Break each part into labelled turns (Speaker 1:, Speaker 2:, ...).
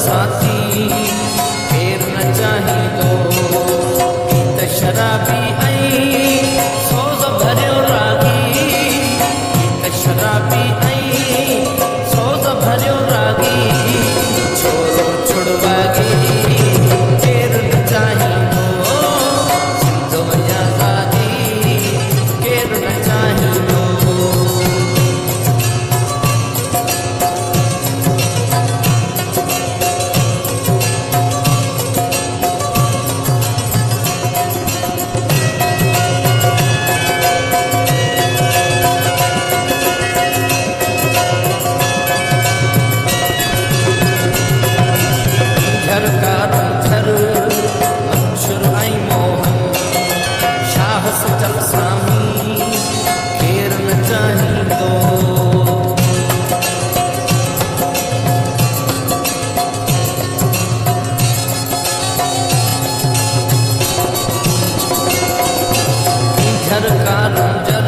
Speaker 1: साथी केर न चाहिंदो गीत शराबी ऐं सोज़ भरियो रागी गीत शराबी ऐं सोज़ भरियो रागी छोरो छुड़वागी केर न चाहिंदो सिंधो आज़ादी केर न चाहिंदो सचल सामी केर न चाहिंदो झरकार जर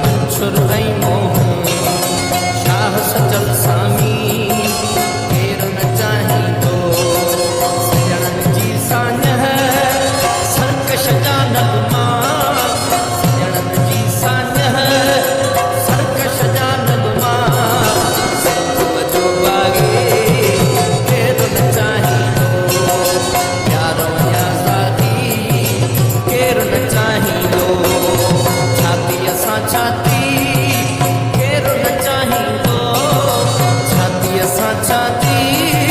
Speaker 1: मंशुर ऐं मोहन शाह सचल सामी केर न चाहिंदो सजणन जी साञ है सरकश जा नगमा छाती केर न चाहिंदो छाती असां छाती